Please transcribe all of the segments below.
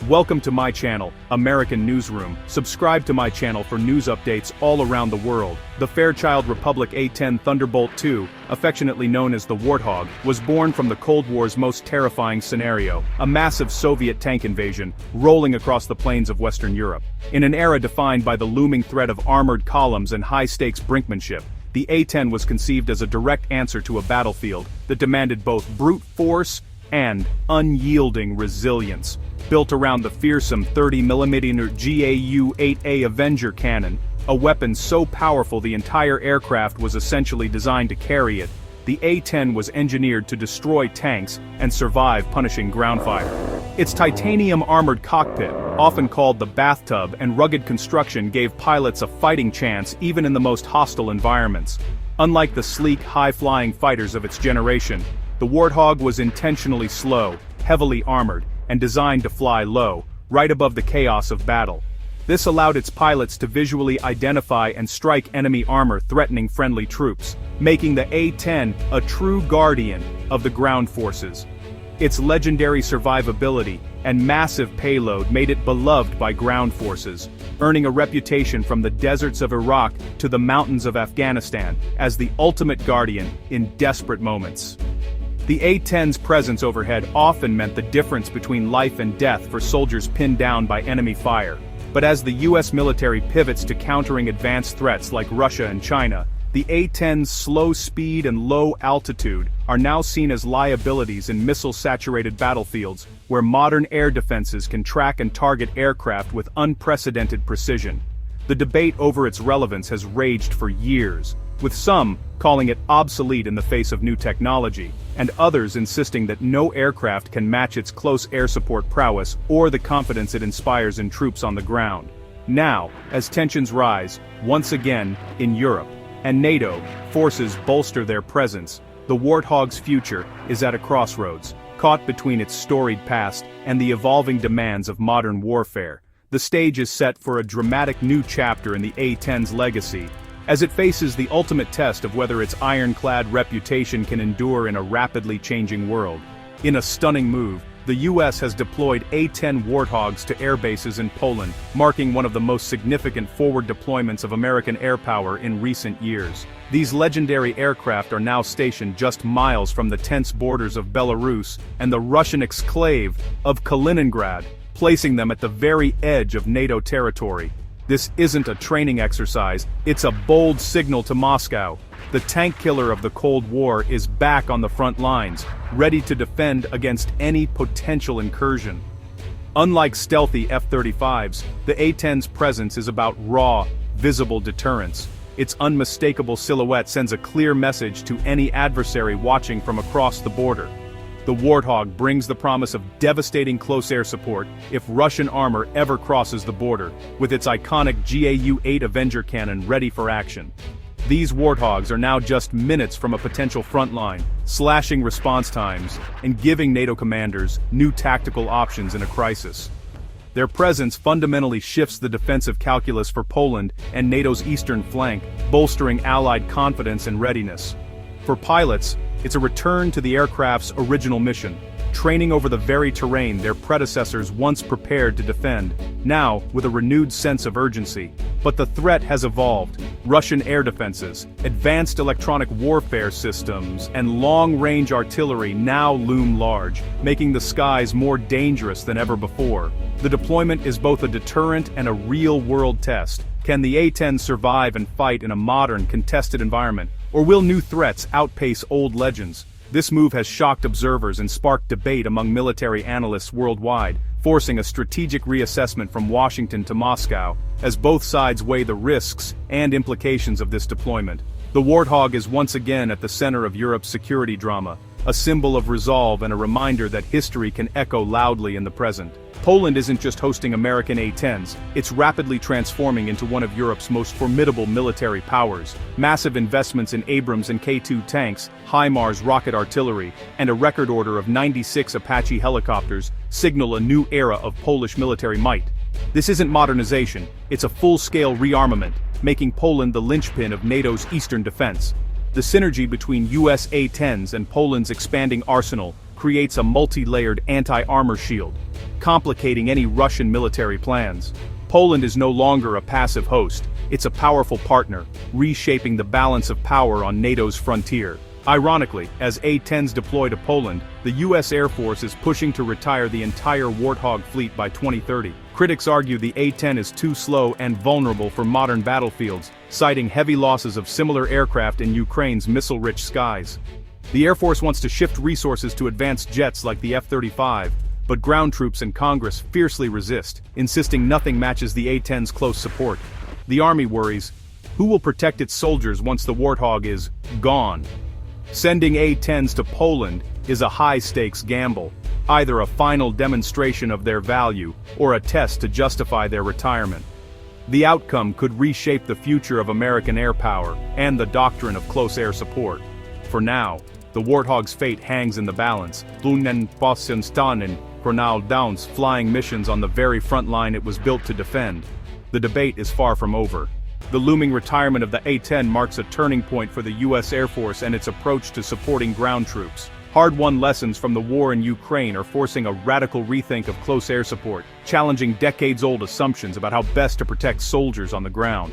Welcome to my channel, American Newsroom. Subscribe to my channel for news updates all around the world. The Fairchild Republic A-10 Thunderbolt II, affectionately known as the Warthog, was born from the Cold War's most terrifying scenario, a massive Soviet tank invasion, rolling across the plains of Western Europe. In an era defined by the looming threat of armored columns and high-stakes brinkmanship, the A-10 was conceived as a direct answer to a battlefield that demanded both brute force and unyielding resilience. Built around the fearsome 30mm GAU-8A Avenger cannon, a weapon so powerful the entire aircraft was essentially designed to carry it, the A-10 was engineered to destroy tanks and survive punishing ground fire. Its titanium-armored cockpit, often called the bathtub, and rugged construction gave pilots a fighting chance even in the most hostile environments. Unlike the sleek, high-flying fighters of its generation, the Warthog was intentionally slow, heavily armored, and designed to fly low, right above the chaos of battle. This allowed its pilots to visually identify and strike enemy armor threatening friendly troops, making the A-10 a true guardian of the ground forces. Its legendary survivability and massive payload made it beloved by ground forces, earning a reputation from the deserts of Iraq to the mountains of Afghanistan as the ultimate guardian in desperate moments. The A-10's presence overhead often meant the difference between life and death for soldiers pinned down by enemy fire. But as the US military pivots to countering advanced threats like Russia and China, the A-10's slow speed and low altitude are now seen as liabilities in missile-saturated battlefields where modern air defenses can track and target aircraft with unprecedented precision. The debate over its relevance has raged for years, with some calling it obsolete in the face of new technology, and others insisting that no aircraft can match its close air support prowess or the confidence it inspires in troops on the ground. Now, as tensions rise, once again, in Europe, and NATO forces bolster their presence, the Warthog's future is at a crossroads, caught between its storied past and the evolving demands of modern warfare. The stage is set for a dramatic new chapter in the A-10's legacy, as it faces the ultimate test of whether its ironclad reputation can endure in a rapidly changing world. In a stunning move, the US has deployed A-10 Warthogs to air bases in Poland, marking one of the most significant forward deployments of American air power in recent years. These legendary aircraft are now stationed just miles from the tense borders of Belarus and the Russian exclave of Kaliningrad, placing them at the very edge of NATO territory. This isn't a training exercise, it's a bold signal to Moscow. The tank killer of the Cold War is back on the front lines, ready to defend against any potential incursion. Unlike stealthy F-35s, the A-10's presence is about raw, visible deterrence. Its unmistakable silhouette sends a clear message to any adversary watching from across the border. The Warthog brings the promise of devastating close air support if Russian armor ever crosses the border, with its iconic GAU-8 Avenger cannon ready for action. These Warthogs are now just minutes from a potential front line, slashing response times and giving NATO commanders new tactical options in a crisis. Their presence fundamentally shifts the defensive calculus for Poland and NATO's eastern flank, bolstering Allied confidence and readiness. For pilots, it's a return to the aircraft's original mission, training over the very terrain their predecessors once prepared to defend, now with a renewed sense of urgency. But the threat has evolved. Russian air defenses, advanced electronic warfare systems, and long-range artillery now loom large, making the skies more dangerous than ever before. The deployment is both a deterrent and a real-world test. Can the A-10 survive and fight in a modern, contested environment? Or will new threats outpace old legends? This move has shocked observers and sparked debate among military analysts worldwide, forcing a strategic reassessment from Washington to Moscow, as both sides weigh the risks and implications of this deployment. The Warthog is once again at the center of Europe's security drama, a symbol of resolve and a reminder that history can echo loudly in the present. Poland isn't just hosting American A-10s, it's rapidly transforming into one of Europe's most formidable military powers. Massive investments in Abrams and K-2 tanks, HIMARS rocket artillery, and a record order of 96 Apache helicopters signal a new era of Polish military might. This isn't modernization, it's a full-scale rearmament, making Poland the linchpin of NATO's eastern defense. The synergy between US A-10s and Poland's expanding arsenal creates a multi-layered anti-armor shield, complicating any Russian military plans. Poland is no longer a passive host, it's a powerful partner, reshaping the balance of power on NATO's frontier. Ironically, as A-10s deploy to Poland, the US Air Force is pushing to retire the entire Warthog fleet by 2030. Critics argue the A-10 is too slow and vulnerable for modern battlefields, citing heavy losses of similar aircraft in Ukraine's missile-rich skies. The Air Force wants to shift resources to advanced jets like the F-35, but ground troops and Congress fiercely resist, insisting nothing matches the A-10's close support. The Army worries, who will protect its soldiers once the Warthog is gone? Sending A-10s to Poland is a high-stakes gamble, either a final demonstration of their value or a test to justify their retirement. The outcome could reshape the future of American air power and the doctrine of close air support. For now, the Warthog's fate hangs in the balance. Blunen Bossenstanen, Gronal Downs flying missions on the very front line it was built to defend. The debate is far from over. The looming retirement of the A-10 marks a turning point for the US Air Force and its approach to supporting ground troops. Hard-won lessons from the war in Ukraine are forcing a radical rethink of close air support, challenging decades-old assumptions about how best to protect soldiers on the ground.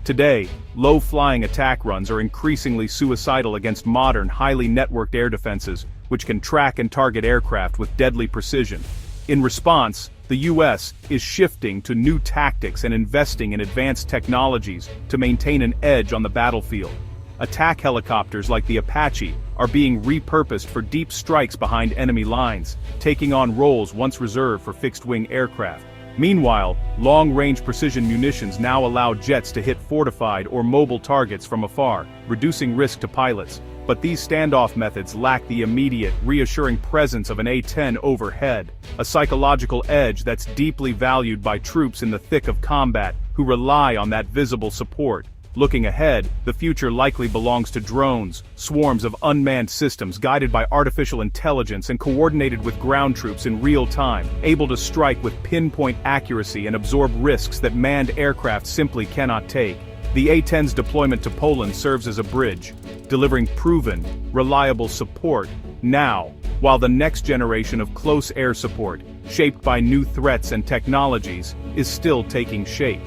Today, low-flying attack runs are increasingly suicidal against modern, highly networked air defenses, which can track and target aircraft with deadly precision. In response, the US is shifting to new tactics and investing in advanced technologies to maintain an edge on the battlefield. Attack helicopters like the Apache are being repurposed for deep strikes behind enemy lines, taking on roles once reserved for fixed-wing aircraft. Meanwhile, long-range precision munitions now allow jets to hit fortified or mobile targets from afar, reducing risk to pilots. But these standoff methods lack the immediate, reassuring presence of an A-10 overhead, a psychological edge that's deeply valued by troops in the thick of combat who rely on that visible support. Looking ahead, the future likely belongs to drones, swarms of unmanned systems guided by artificial intelligence and coordinated with ground troops in real time, able to strike with pinpoint accuracy and absorb risks that manned aircraft simply cannot take. The A-10's deployment to Poland serves as a bridge, delivering proven, reliable support now, while the next generation of close air support, shaped by new threats and technologies, is still taking shape.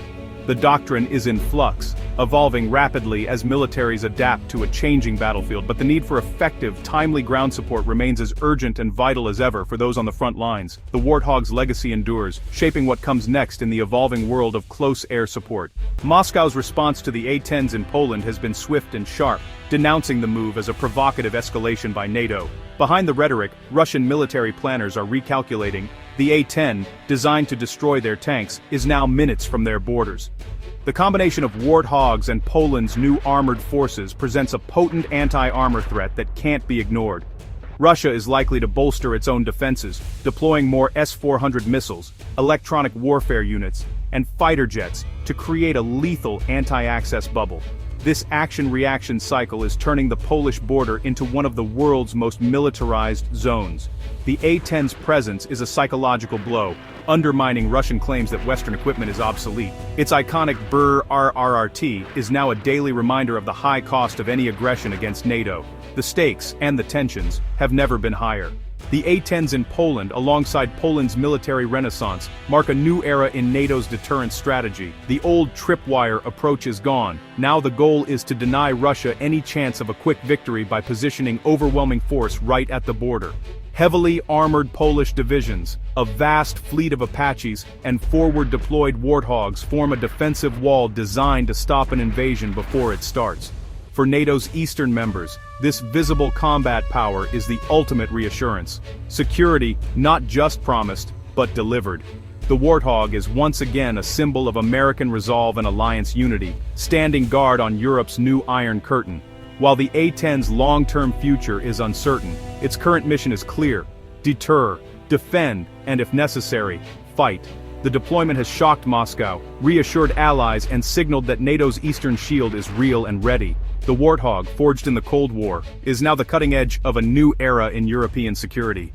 The doctrine is in flux, evolving rapidly as militaries adapt to a changing battlefield, but the need for effective, timely ground support remains as urgent and vital as ever for those on the front lines. The Warthog's legacy endures, shaping what comes next in the evolving world of close air support. Moscow's response to the A-10s in Poland has been swift and sharp, denouncing the move as a provocative escalation by NATO. Behind the rhetoric, Russian military planners are recalculating. The A-10, designed to destroy their tanks, is now minutes from their borders. The combination of Warthogs and Poland's new armored forces presents a potent anti-armor threat that can't be ignored. Russia is likely to bolster its own defenses, deploying more S-400 missiles, electronic warfare units, and fighter jets to create a lethal anti-access bubble. This action-reaction cycle is turning the Polish border into one of the world's most militarized zones. The A-10's presence is a psychological blow, undermining Russian claims that Western equipment is obsolete. Its iconic BRRRT is now a daily reminder of the high cost of any aggression against NATO. The stakes, and the tensions, have never been higher. The A-10s in Poland, alongside Poland's military renaissance, mark a new era in NATO's deterrence strategy. The old tripwire approach is gone. Now the goal is to deny Russia any chance of a quick victory by positioning overwhelming force right at the border. Heavily armored Polish divisions, a vast fleet of Apaches, and forward-deployed Warthogs form a defensive wall designed to stop an invasion before it starts. For NATO's eastern members, this visible combat power is the ultimate reassurance. Security, not just promised, but delivered. The Warthog is once again a symbol of American resolve and alliance unity, standing guard on Europe's new Iron Curtain. While the A-10's long-term future is uncertain, its current mission is clear: deter, defend, and if necessary, fight. The deployment has shocked Moscow, reassured allies, and signaled that NATO's Eastern Shield is real and ready. The Warthog, forged in the Cold War, is now the cutting edge of a new era in European security.